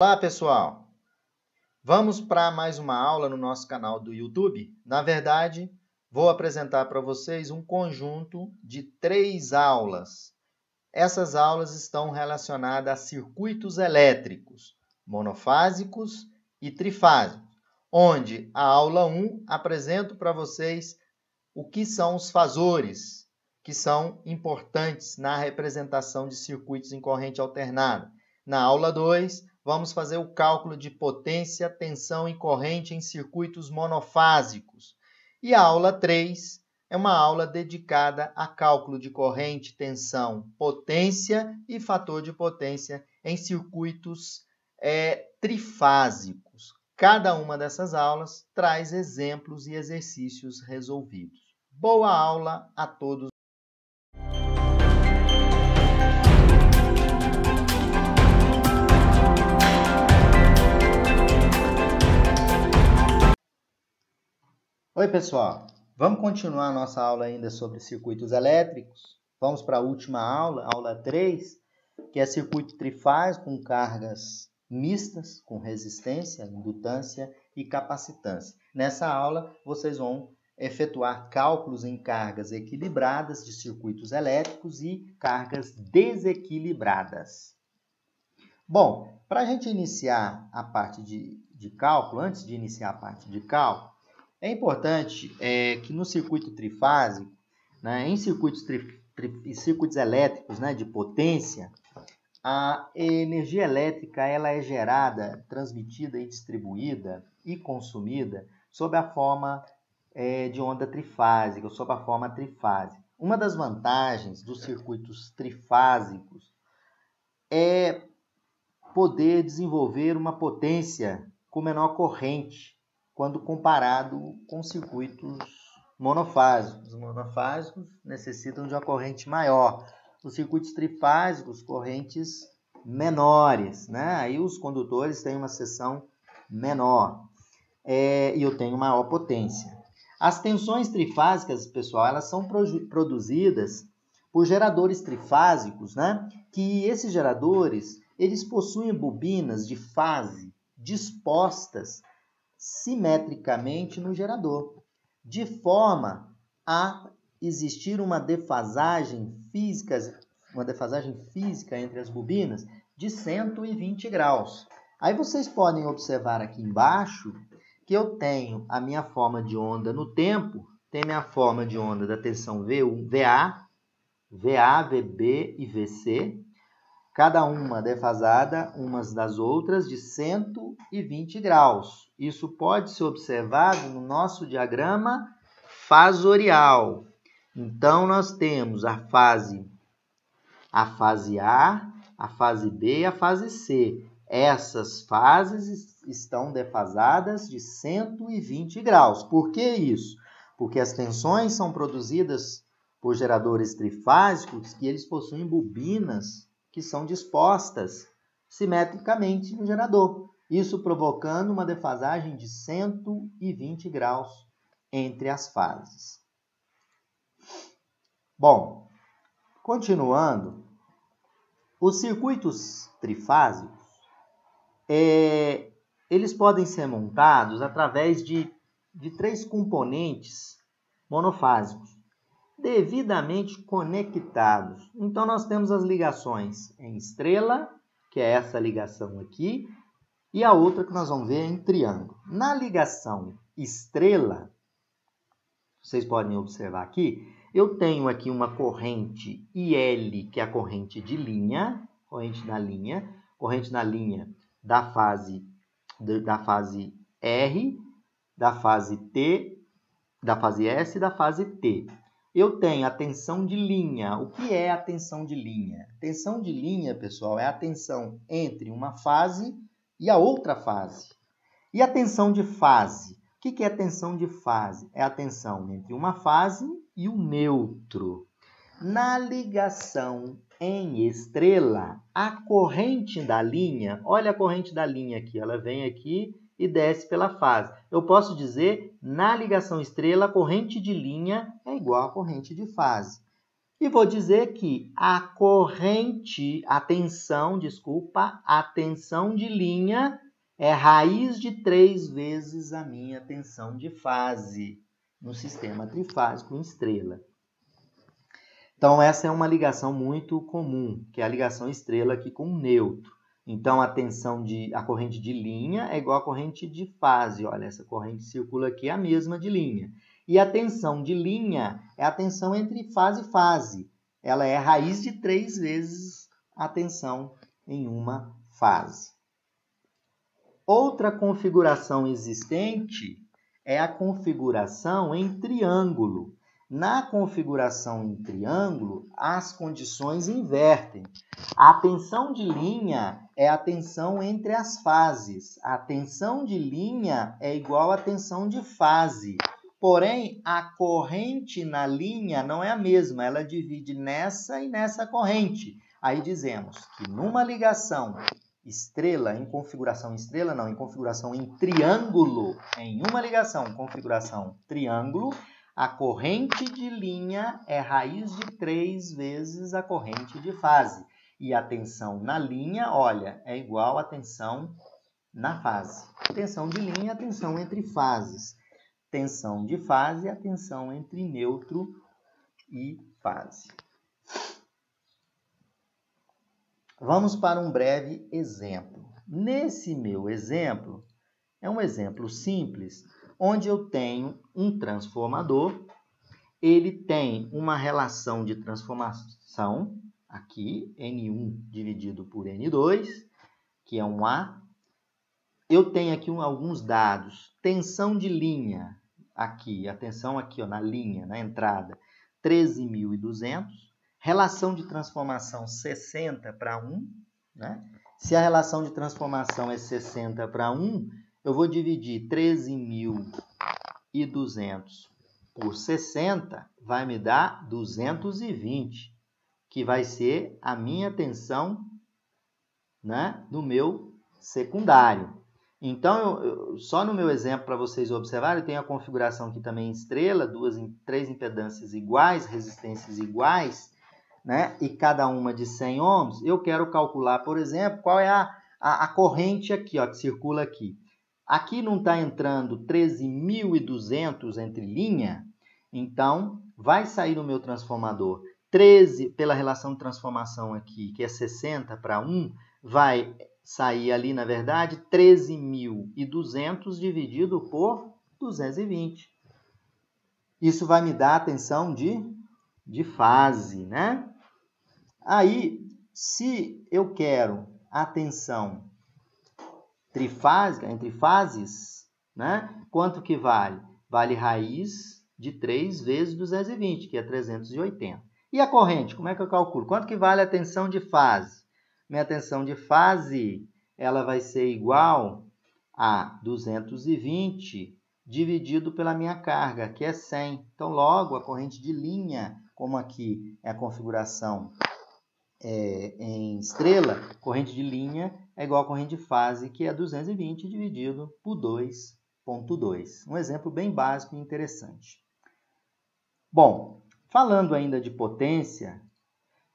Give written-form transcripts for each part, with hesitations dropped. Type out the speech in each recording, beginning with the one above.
Olá, pessoal! Vamos para mais uma aula no nosso canal do YouTube. Na verdade, vou apresentar para vocês um conjunto de 3 aulas. Essas aulas estão relacionadas a circuitos elétricos, monofásicos e trifásicos, onde a aula 1 apresento para vocês o que são os fasores, que são importantes na representação de circuitos em corrente alternada. Na aula 2, vamos fazer o cálculo de potência, tensão e corrente em circuitos monofásicos. E a aula 3 é uma aula dedicada a cálculo de corrente, tensão, potência e fator de potência em circuitos trifásicos. Cada uma dessas aulas traz exemplos e exercícios resolvidos. Boa aula a todos! Oi, pessoal! Vamos continuar a nossa aula ainda sobre circuitos elétricos. Vamos para a última aula, aula 3, que é circuito trifásico com cargas mistas, com resistência, indutância e capacitância. Nessa aula, vocês vão efetuar cálculos em cargas equilibradas de circuitos elétricos e cargas desequilibradas. Bom, para a gente iniciar a parte de cálculo, antes de iniciar a parte de cálculo, é importante que no circuito trifásico, em circuitos elétricos de potência, a energia elétrica ela é gerada, transmitida e distribuída e consumida sob a forma de onda trifásica, sob a forma trifásica. Uma das vantagens dos circuitos trifásicos é poder desenvolver uma potência com menor corrente, quando comparado com circuitos monofásicos. Os monofásicos necessitam de uma corrente maior. Os circuitos trifásicos, correntes menores, Aí os condutores têm uma seção menor e eu tenho maior potência. As tensões trifásicas, pessoal, elas são produzidas por geradores trifásicos, Que esses geradores, eles possuem bobinas de fase dispostas simetricamente no gerador, de forma a existir uma defasagem física entre as bobinas de 120 graus. Aí vocês podem observar aqui embaixo que eu tenho a minha forma de onda no tempo, tem minha forma de onda da tensão V1, VA, VB e VC, cada uma defasada umas das outras de 120 graus. Isso pode ser observado no nosso diagrama fasorial. Então, nós temos a fase A, a fase B e a fase C. Essas fases estão defasadas de 120 graus. Por que isso? Porque as tensões são produzidas por geradores trifásicos que eles possuem bobinas que são dispostas simetricamente no gerador. Isso provocando uma defasagem de 120 graus entre as fases. Bom, continuando, os circuitos trifásicos, eles podem ser montados através de 3 componentes monofásicos, devidamente conectados. Então, nós temos as ligações em estrela, que é essa ligação aqui, e a outra que nós vamos ver em triângulo. Na ligação estrela, vocês podem observar aqui, eu tenho aqui uma corrente IL, que é a corrente de linha, corrente na linha da fase R, da fase T, da fase S e da fase T. Eu tenho a tensão de linha. O que é a tensão de linha? A tensão de linha, pessoal, é a tensão entre uma fase e a outra fase. E a tensão de fase? O que é a tensão de fase? É a tensão entre uma fase e o neutro. Na ligação em estrela, a corrente da linha, olha a corrente da linha aqui, ela vem aqui e desce pela fase. Eu posso dizer, na ligação estrela, a corrente de linha é igual à corrente de fase. E vou dizer que a corrente, a tensão de linha é raiz de 3 vezes a minha tensão de fase no sistema trifásico em estrela. Então, essa é uma ligação muito comum, que é a ligação estrela aqui com o neutro. Então, a corrente de linha é igual à corrente de fase. Olha, essa corrente circula aqui é a mesma de linha. E a tensão de linha é a tensão entre fase e fase. Ela é raiz de 3 vezes a tensão em uma fase. Outra configuração existente é a configuração em triângulo. Na configuração em triângulo, as condições invertem. A tensão de linha é a tensão entre as fases. A tensão de linha é igual à tensão de fase. Porém, a corrente na linha não é a mesma. Ela divide nessa e nessa corrente. Aí dizemos que numa ligação estrela, em configuração estrela, não, em configuração em triângulo, em uma ligação em configuração triângulo, a corrente de linha é raiz de 3 vezes a corrente de fase. E a tensão na linha, olha, é igual à tensão na fase. Tensão de linha é a tensão entre fases. Tensão de fase é a tensão entre neutro e fase. Vamos para um breve exemplo. Nesse meu exemplo, é um exemplo simples, onde eu tenho um transformador, ele tem uma relação de transformação, aqui, N1 dividido por N2, que é um A. Eu tenho aqui alguns dados. Tensão de linha, aqui, a tensão aqui ó, na linha, na entrada, 13.200. Relação de transformação 60 para 1. Né? Se a relação de transformação é 60 para 1, eu vou dividir 13.200 por 60, vai me dar 220, que vai ser a minha tensão, né, no meu secundário. Então, só no meu exemplo, para vocês observarem, eu tenho a configuração aqui também em estrela, 3 impedâncias iguais, resistências iguais, né, e cada uma de 100 ohms. Eu quero calcular, por exemplo, qual é a corrente aqui, ó, que circula aqui. Aqui não está entrando 13.200 entre linha, então vai sair no meu transformador 13, pela relação de transformação aqui, que é 60 para 1, vai sair ali, na verdade, 13.200 dividido por 220. Isso vai me dar a tensão de fase, né? Aí, se eu quero a tensão trifásica, entre fases, né? Quanto que vale? Vale raiz de 3 vezes 220, que é 380. E a corrente, como é que eu calculo? Quanto que vale a tensão de fase? Minha tensão de fase, ela vai ser igual a 220 dividido pela minha carga, que é 100. Então, logo, a corrente de linha, como aqui é a configuração em estrela, corrente de linha é igual a corrente de fase, que é 220 dividido por 2,2. Um exemplo bem básico e interessante. Bom, falando ainda de potência,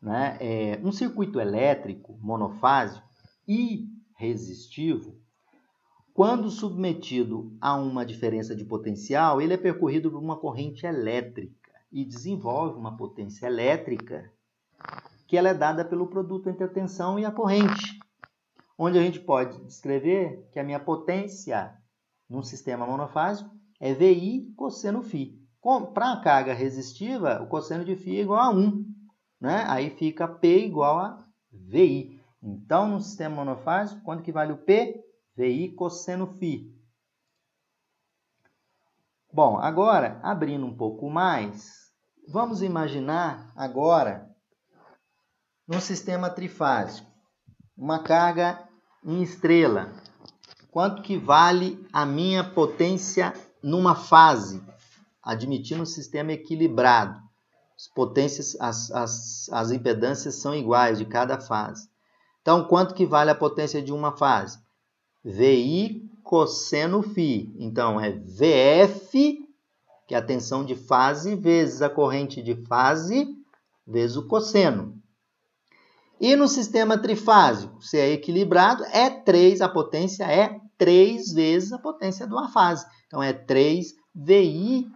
né, um circuito elétrico monofásico e resistivo, quando submetido a uma diferença de potencial, ele é percorrido por uma corrente elétrica e desenvolve uma potência elétrica que ela é dada pelo produto entre a tensão e a corrente, onde a gente pode descrever que a minha potência num sistema monofásico é VI cosseno φ. Para a carga resistiva, o cosseno de φ é igual a 1. Né? Aí fica P igual a VI. Então, no sistema monofásico, quanto que vale o P? VI cosseno φ. Bom, agora, abrindo um pouco mais, vamos imaginar agora no sistema trifásico, uma carga em estrela. Quanto que vale a minha potência numa fase, admitindo um sistema equilibrado? As potências, as impedâncias são iguais de cada fase. Então, quanto que vale a potência de uma fase? VI cosseno φ. Então, é VF, que é a tensão de fase, vezes a corrente de fase, vezes o cosseno. E no sistema trifásico, se é equilibrado, a potência é 3 vezes a potência de uma fase. Então, é 3 VI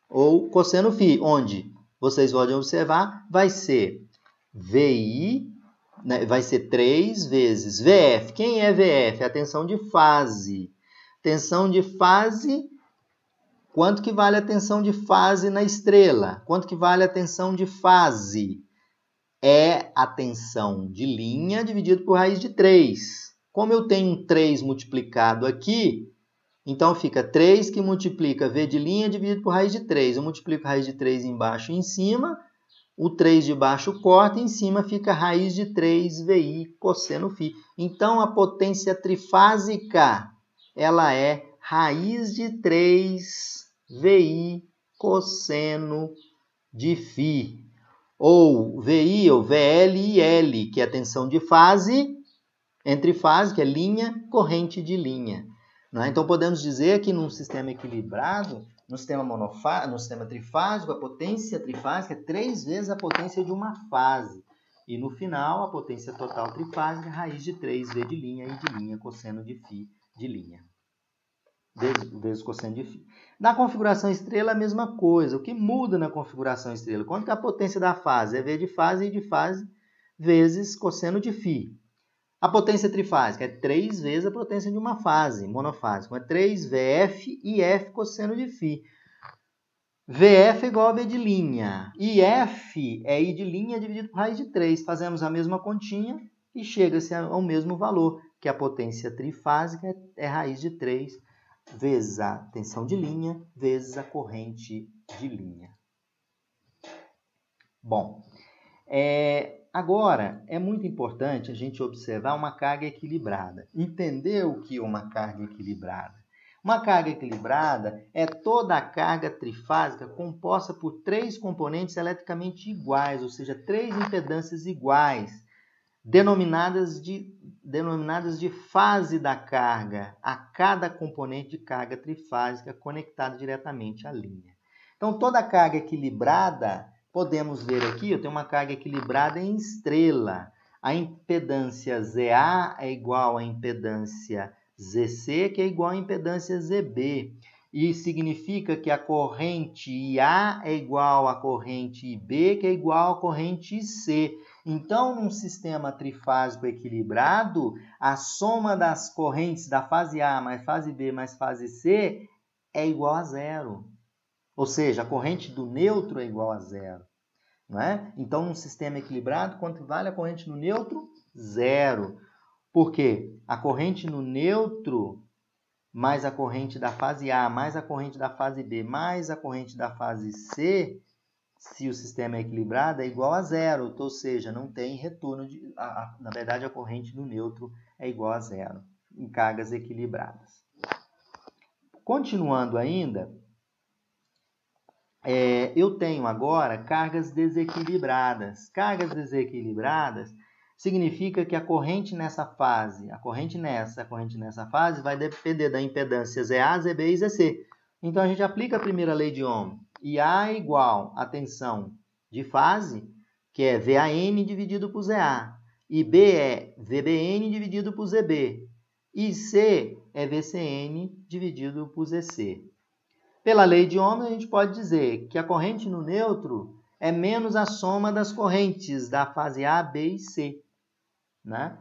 ou cosseno φ, onde vocês podem observar, vai ser VI, né, vai ser 3 vezes VF. Quem é VF? É a tensão de fase. Tensão de fase, quanto que vale a tensão de fase na estrela? Quanto que vale a tensão de fase? É a tensão de linha dividido por raiz de 3. Como eu tenho um 3 multiplicado aqui, então fica 3 que multiplica V de linha dividido por raiz de 3. Eu multiplico a raiz de 3 embaixo e em cima, o 3 de baixo corta, e em cima fica raiz de 3 VI cosseno φ. Então, a potência trifásica, ela é raiz de 3 VI cosseno de φ. Ou VI, ou VL e L, que é a tensão de fase, entre fase, que é linha, corrente de linha. Então, podemos dizer que num sistema equilibrado, no sistema trifásico, a potência trifásica é 3 vezes a potência de uma fase. E no final, a potência total trifásica é raiz de 3V de linha e de linha, cosseno de φ de linha. Vezes cosseno de φ. Na configuração estrela, a mesma coisa. O que muda na configuração estrela? Quanto que a potência da fase é V de fase e de fase vezes cosseno de φ. A potência trifásica é 3 vezes a potência de uma fase monofásica. É 3 VF e F cosseno de φ. VF é igual a V de linha. E F é I de linha dividido por raiz de 3. Fazemos a mesma continha e chega-se ao mesmo valor, que a potência trifásica é raiz de 3 vezes a tensão de linha vezes a corrente de linha. Bom, agora é muito importante a gente observar uma carga equilibrada. Entender o que é uma carga equilibrada? Uma carga equilibrada é toda a carga trifásica composta por 3 componentes eletricamente iguais, ou seja, 3 impedâncias iguais, denominadas de fase da carga, a cada componente de carga trifásica conectado diretamente à linha. Então, toda carga equilibrada, podemos ver aqui, eu tenho uma carga equilibrada em estrela. A impedância ZA é igual à impedância ZC, que é igual à impedância ZB. E significa que a corrente IA é igual à corrente IB, que é igual à corrente IC. Então, num sistema trifásico equilibrado, a soma das correntes da fase A mais fase B mais fase C é igual a zero. Ou seja, a corrente do neutro é igual a zero. Não é? Então, num sistema equilibrado, quanto vale a corrente no neutro? Zero. Por quê? A corrente no neutro mais a corrente da fase A, mais a corrente da fase B, mais a corrente da fase C, se o sistema é equilibrado, é igual a zero, ou seja, não tem retorno. Na verdade, a corrente do neutro é igual a zero em cargas equilibradas. Continuando ainda, eu tenho agora cargas desequilibradas. Cargas desequilibradas significa que a corrente nessa fase, a corrente nessa fase vai depender da impedância ZA, ZB e ZC. Então, a gente aplica a primeira lei de Ohm. IA é igual à tensão de fase, que é VAN dividido por ZA. E B é VBN dividido por ZB. E C é VCN dividido por ZC. Pela lei de Ohm, a gente pode dizer que a corrente no neutro é menos a soma das correntes da fase A, B e C. Né?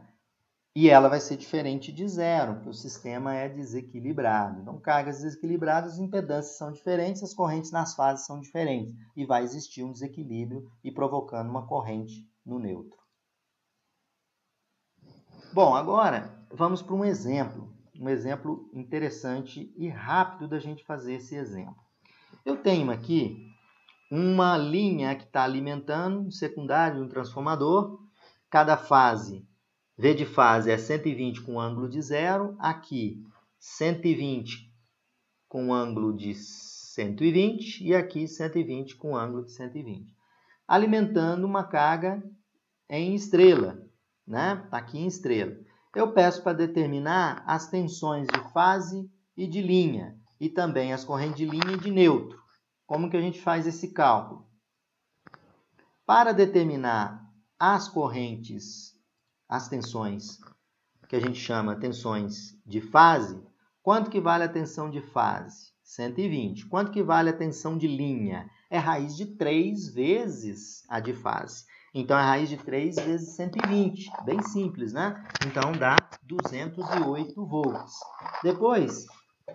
E ela vai ser diferente de zero, porque o sistema é desequilibrado. Então, cargas desequilibradas, as impedâncias são diferentes, as correntes nas fases são diferentes. E vai existir um desequilíbrio e provocando uma corrente no neutro. Bom, agora vamos para um exemplo interessante e rápido da gente fazer esse exemplo. Eu tenho aqui uma linha que está alimentando um secundário, um transformador. Cada fase, V de fase é 120 com ângulo de zero. Aqui, 120 com ângulo de 120. E aqui, 120 com ângulo de 120. Alimentando uma carga em estrela. Né? Está aqui em estrela. Eu peço para determinar as tensões de fase e de linha. E também as correntes de linha e de neutro. Como que a gente faz esse cálculo? Para determinar as correntes, as tensões, que a gente chama tensões de fase, quanto que vale a tensão de fase? 120. Quanto que vale a tensão de linha? É raiz de 3 vezes a de fase. Então, é raiz de 3 vezes 120. Bem simples, né? Então, dá 208 volts. Depois,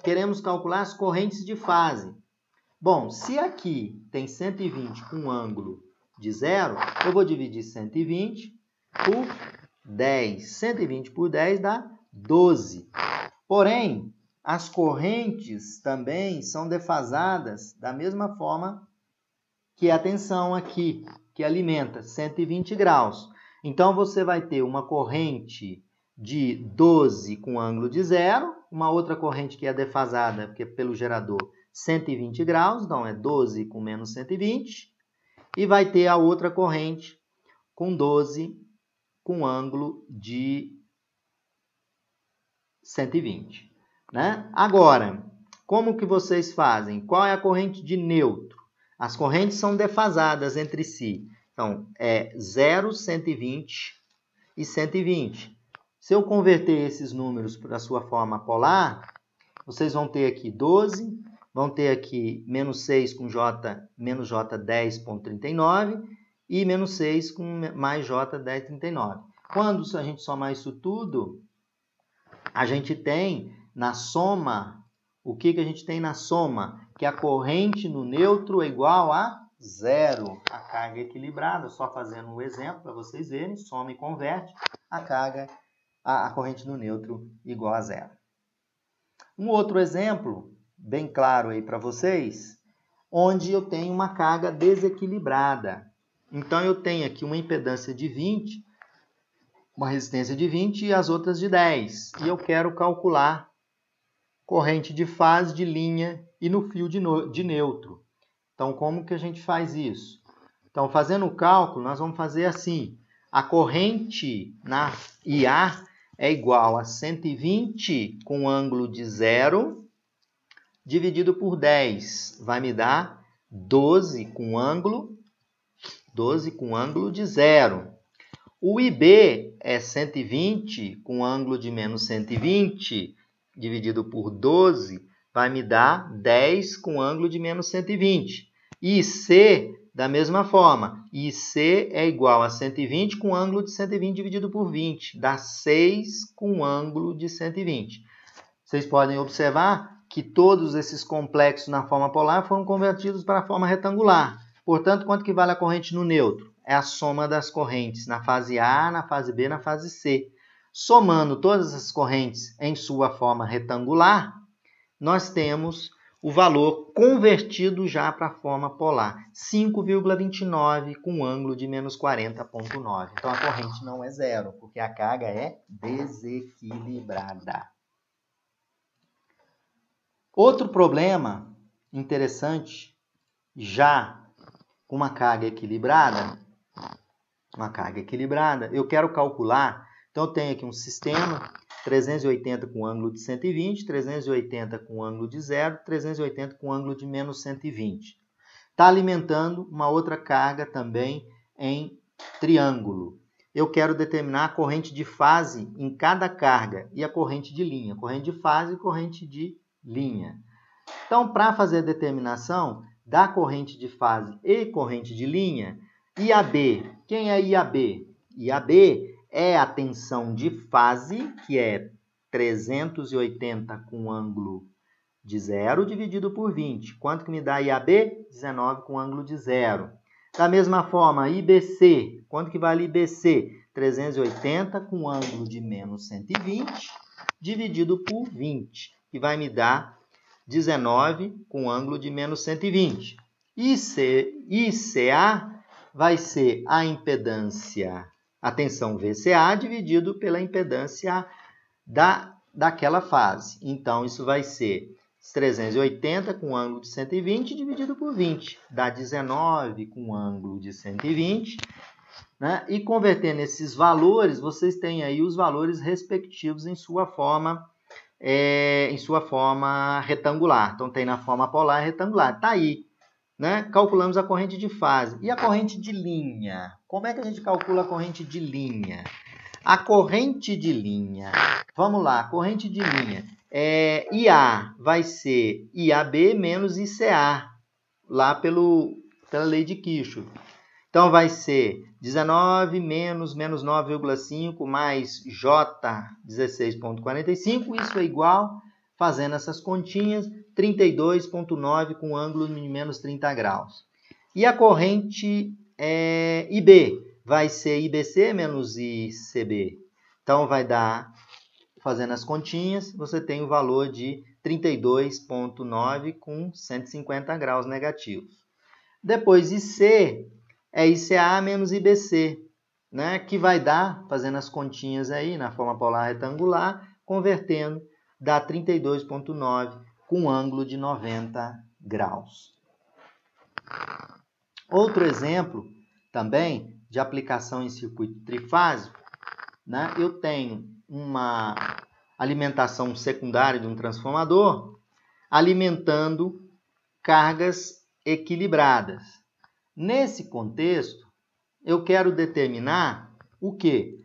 queremos calcular as correntes de fase. Bom, se aqui tem 120 com ângulo de 0, eu vou dividir 120 por 10. 120 por 10 dá 12. Porém, as correntes também são defasadas da mesma forma que a tensão aqui, que alimenta 120 graus. Então, você vai ter uma corrente de 12 com ângulo de 0, uma outra corrente que é defasada, porque pelo gerador, 120 graus, então é 12 com menos 120, e vai ter a outra corrente com 12 com ângulo de 120. Né? Agora, como que vocês fazem? Qual é a corrente de neutro? As correntes são defasadas entre si. Então, é 0, 120 e 120. Se eu converter esses números para a sua forma polar, vocês vão ter aqui 12, vão ter aqui menos 6 com J, menos J 10,39 e menos 6 com mais J 10,39. Quando a gente somar isso tudo, a gente tem na soma, o que a gente tem na soma? Que a corrente no neutro é igual a 0. A carga equilibrada, só fazendo um exemplo para vocês verem, soma e converte, a corrente no neutro igual a 0. Um outro exemplo, bem claro aí para vocês, onde eu tenho uma carga desequilibrada. Então, eu tenho aqui uma impedância de 20, uma resistência de 20 e as outras de 10. E eu quero calcular corrente de fase, de linha e no fio de neutro. Então, como que a gente faz isso? Então, fazendo o cálculo, nós vamos fazer assim. A corrente na IA é igual a 120 com ângulo de 0, dividido por 10. Vai me dar 12 com ângulo de 0. O IB é 120 com ângulo de menos 120, dividido por 12, vai me dar 10 com ângulo de menos 120. E IC, da mesma forma, IC é igual a 120 com ângulo de 120 dividido por 20, dá 6 com ângulo de 120. Vocês podem observar que todos esses complexos na forma polar foram convertidos para a forma retangular. Portanto, quanto que vale a corrente no neutro? É a soma das correntes na fase A, na fase B, na fase C. Somando todas as correntes em sua forma retangular, nós temos o valor convertido já para a forma polar, 5,29 com ângulo de menos 40,9. Então, a corrente não é 0, porque a carga é desequilibrada. Outro problema interessante, já com uma carga equilibrada, eu quero calcular. Então, eu tenho aqui um sistema, 380 com ângulo de 120, 380 com ângulo de 0, 380 com ângulo de menos 120. Está alimentando uma outra carga também em triângulo. Eu quero determinar a corrente de fase em cada carga e a corrente de linha. Corrente de fase e corrente de linha. Então, para fazer a determinação da corrente de fase e corrente de linha, IAB. Quem é IAB? IAB é a tensão de fase, que é 380 com ângulo de 0 dividido por 20. Quanto que me dá IAB? 19 com ângulo de 0. Da mesma forma, IBC. Quanto que vale IBC? 380 com ângulo de menos 120 dividido por 20, que vai me dar 19 com ângulo de menos 120. ICA vai ser a impedância, a tensão VCA dividido pela impedância daquela fase. Então, isso vai ser 380 com ângulo de 120 dividido por 20. Dá 19 com ângulo de 120. Né? E convertendo esses valores, vocês têm aí os valores respectivos em sua forma retangular. Então, tem na forma polar retangular. Está aí né? Calculamos a corrente de fase. E a corrente de linha? Como é que a gente calcula a corrente de linha? A corrente de linha, vamos lá, a corrente de linha, IA vai ser IAB menos ICA, lá pela lei de Kirchhoff. Então, vai ser 19 menos 9,5 mais J 16,45, isso é igual, fazendo essas continhas, 32,9 com ângulo de menos 30 graus. E a corrente IB vai ser IBC menos ICB. Então, vai dar, fazendo as continhas, você tem o valor de 32,9 com 150 graus negativos. Depois, IC é ICA menos IBC, né? Que vai dar, fazendo as continhas aí na forma polar retangular, convertendo, dá 32,9 com ângulo de 90 graus. Outro exemplo também de aplicação em circuito trifásico, né? Eu tenho uma alimentação secundária de um transformador alimentando cargas equilibradas. Nesse contexto, eu quero determinar o quê?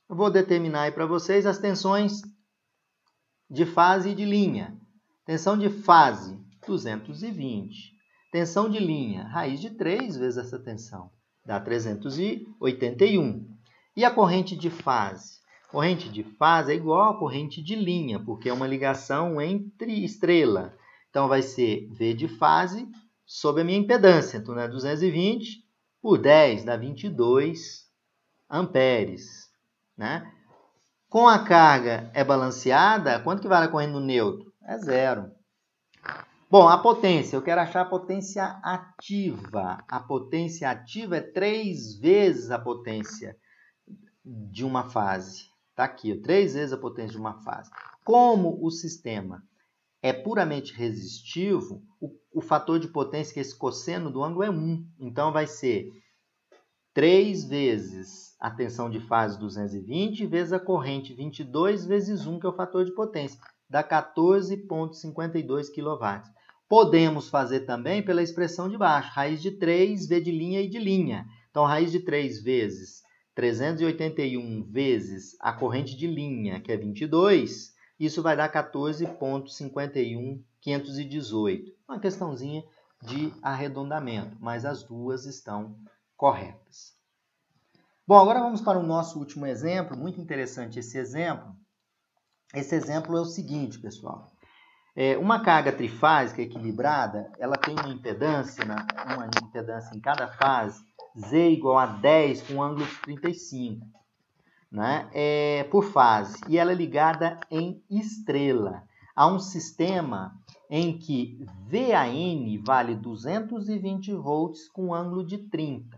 Eu vou determinar aí para vocês as tensões de fase e de linha. Tensão de fase, 220. Tensão de linha, raiz de 3 vezes essa tensão, dá 381. E a corrente de fase? Corrente de fase é igual a corrente de linha, porque é uma ligação entre estrela. Então, vai ser V de fase sobre a minha impedância. Então, 220 por 10 dá 22 amperes. Né? Com a carga balanceada, quanto que vale a corrente no neutro? É 0. Bom, a potência, eu quero achar a potência ativa. A potência ativa é 3 vezes a potência de uma fase. Está aqui, 3 vezes a potência de uma fase. Como o sistema é puramente resistivo, o fator de potência, que é esse cosseno do ângulo, é 1. Então, vai ser 3 vezes a tensão de fase 220 vezes a corrente 22 vezes 1, que é o fator de potência. Dá 14,52 kW. Podemos fazer também pela expressão de baixo, raiz de 3, V de linha e de linha. Então, raiz de 3 vezes 381 vezes a corrente de linha, que é 22, isso vai dar 14,51518. Uma questãozinha de arredondamento, mas as duas estão corretas. Bom, agora vamos para o nosso último exemplo, muito interessante esse exemplo. Esse exemplo é o seguinte, pessoal. Uma carga trifásica equilibrada, ela tem uma impedância em cada fase, Z igual a 10 com ângulo de 35, né? Por fase, e ela é ligada em estrela. Há um sistema em que VAN vale 220 volts com ângulo de 30.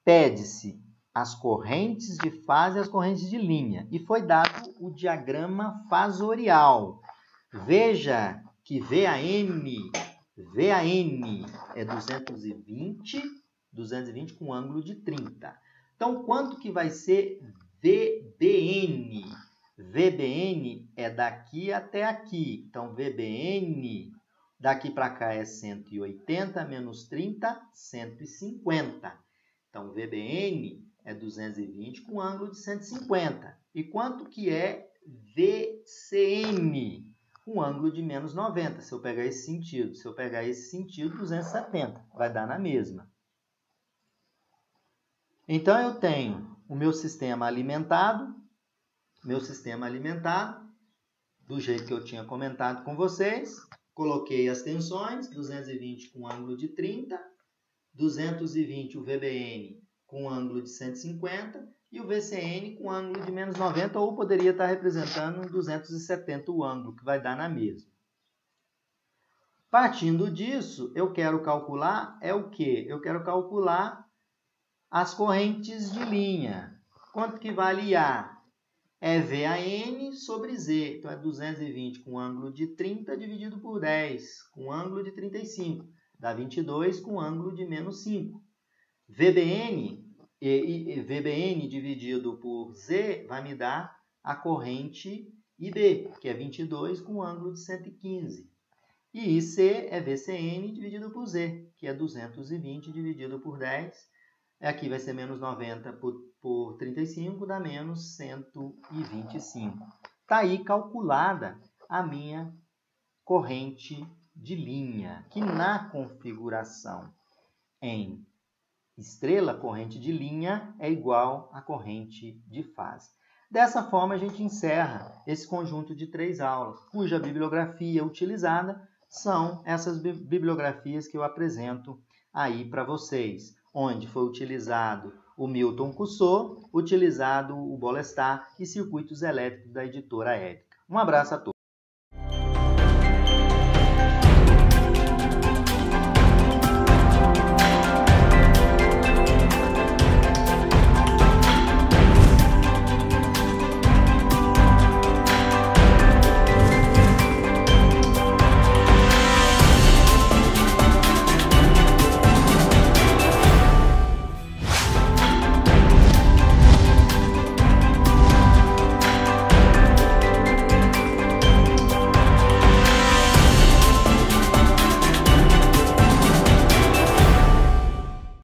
Pede-se as correntes de fase e as correntes de linha, e foi dado o diagrama fasorial. Veja que VAN é 220 com ângulo de 30. Então, quanto que vai ser VBN? VBN é daqui até aqui. Então, VBN daqui para cá é 180 menos 30, 150. Então, VBN é 220 com ângulo de 150. E quanto que é VCN? Um ângulo de menos 90, se eu pegar esse sentido. Se eu pegar esse sentido, 270. Vai dar na mesma. Então, eu tenho o meu sistema alimentado, do jeito que eu tinha comentado com vocês. Coloquei as tensões, 220 com ângulo de 30, 220 o VBN com ângulo de 150 e o VCN com ângulo de menos 90, ou poderia estar representando 270 o ângulo, que vai dar na mesma. Partindo disso, eu quero calcular o quê? Eu quero calcular as correntes de linha. Quanto que vale IA? É VAN sobre Z. Então, é 220 com ângulo de 30 dividido por 10, com ângulo de 35. Dá 22 com ângulo de menos 5. VBN dividido por Z vai me dar a corrente IB, que é 22 com ângulo de 115. E IC é VCN dividido por Z, que é 220 dividido por 10. Aqui vai ser menos 90 por 35, dá menos 125. Está aí calculada a minha corrente de linha, que na configuração em estrela, corrente de linha é igual à corrente de fase. Dessa forma, a gente encerra esse conjunto de 3 aulas, cuja bibliografia utilizada são essas bibliografias que eu apresento aí para vocês, onde foi utilizado o Milton Cussô, utilizado o Bolestar e circuitos elétricos da editora Ética. Um abraço a todos.